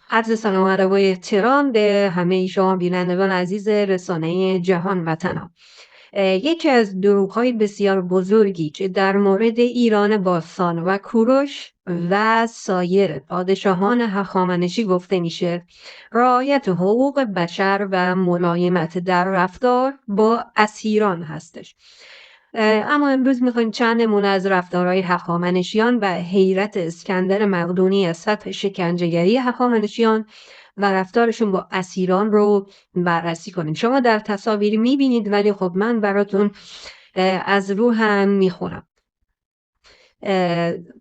عرض سلام و ادب و احترام به همه شما بینندگان عزیز رسانه جهان وطنم. یکی از دروغ‌های بسیار بزرگی که در مورد ایران باستان و کوروش و سایر پادشاهان هخامنشی گفته میشه، رعایت حقوق بشر و ملایمت در رفتار با اسیران هستش. اما امروز میخوایم چند نمونه از رفتارهای هخامنشیان و حیرت اسکندر مقدونی از سطح شکنجهگری هخامنشیان و رفتارشون با اسیران رو بررسی کنیم. شما در تصاویر میبینید ولی خب من براتون از رو هم میخونم.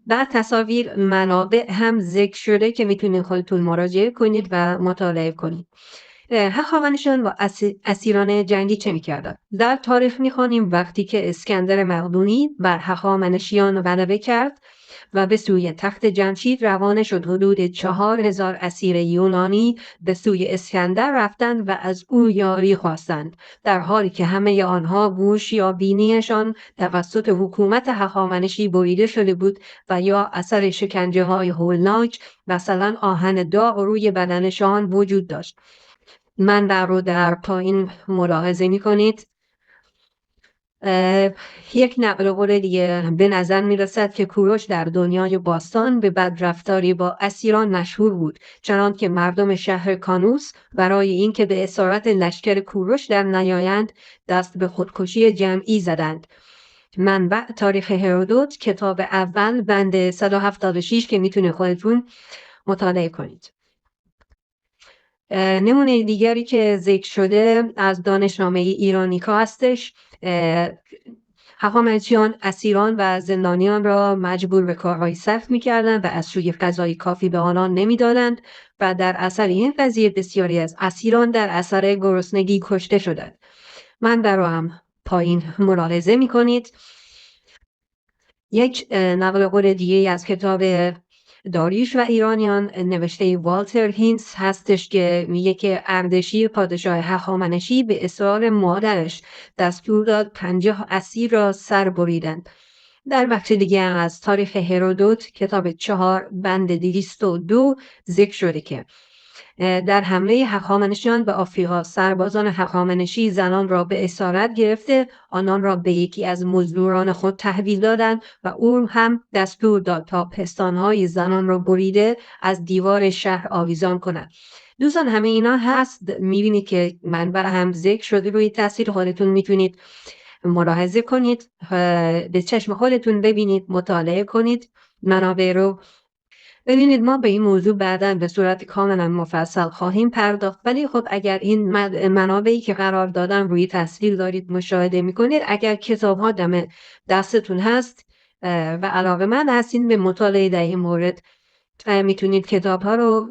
در تصاویر منابع هم ذکر شده که میتونید خودتون مراجعه کنید و مطالعه کنید. هخامنشیان با اسیران جنگی چه میکردن؟ در تاریخ میخوانیم وقتی که اسکندر مقدونی بر هخامنشیان غلبه کرد و به سوی تخت جمشید روانه شد، حدود 4000 اسیر یونانی به سوی اسکندر رفتند و از او یاری خواستند، در حالی که همه آنها گوش یا بینیشان توسط حکومت هخامنشی بریده شده بود و یا اثر شکنجه های هولناک، مثلا آهن داغ روی بدنشان وجود داشت. منبع رو در پایین ملاحظه می کنید. یک نقل قول دیگه به نظر می رسد که کوروش در دنیای باستان به بدرفتاری با اسیران مشهور بود، چنان که مردم شهر کانوس برای اینکه به اسارت لشکر کوروش در نیایند دست به خودکشی جمعی زدند. منبع تاریخ هرودوت کتاب اول بند 176 که میتونه خودتون مطالعه کنید. نمونه دیگری که ذکر شده از دانشنامه ایرانیکا هستش. هخامنشیان اسیران و زندانیان را مجبور به کارهای سخت می‌کردند و از سوی غذای کافی به آنان نمی‌دادند و در اثر این قضیه بسیاری از اسیران در اثر گرسنگی کشته شدند. منبع را هم پایین ملاحظه می‌کنید. یک نقل قول دیگه از کتاب داریوش و ایرانیان نوشته والتر هینس هستش که میگه که اردشیر پادشاه هخامنشی به اصرار مادرش دستور داد 50 اسیر را سر بریدند. در بخش دیگه از تاریخ هرودوت کتاب 4 بند 202 ذکر شده که در حمله هخامنشیان به آفریقا سربازان هخامنشی زنان را به اسارت گرفته آنان را به یکی از مزدوران خود تحویل دادند و او هم دستور داد تا پستانهای زنان را بریده از دیوار شهر آویزان کنند. دوستان همه اینا هست، میبینید که منبع هم ذکر شده، روی تصویر خودتون میتونید ملاحظه کنید، به چشم خودتون ببینید، مطالعه کنید منابع رو. ببینید ما به این موضوع بعداً به صورت کاملا مفصل خواهیم پرداخت، ولی خب اگر این منابعی که قرار دادم روی تصویر دارید مشاهده میکنید، اگر کتاب ها دم دستتون هست و علاقه‌مند هستین به مطالعه در این مورد، میتونید کتاب ها رو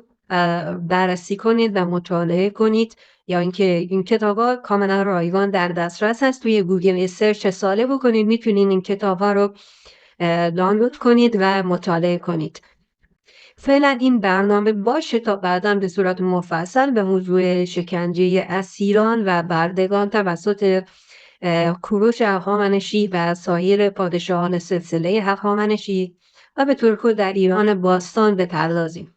بررسی کنید و مطالعه کنید، یا اینکه این کتاب ها کاملا رایگان در دسترس هست. توی گوگل سرچ ساله بکنید، میتونید این کتاب ها رو دانلود کنید و مطالعه کنید. فعلا این برنامه باشه تا بعداً به صورت مفصل به موضوع شکنجه اسیران و بردگان توسط کوروش هخامنشی و سایر پادشاهان سلسله هخامنشی و به طور کل در ایران باستان بپردازیم.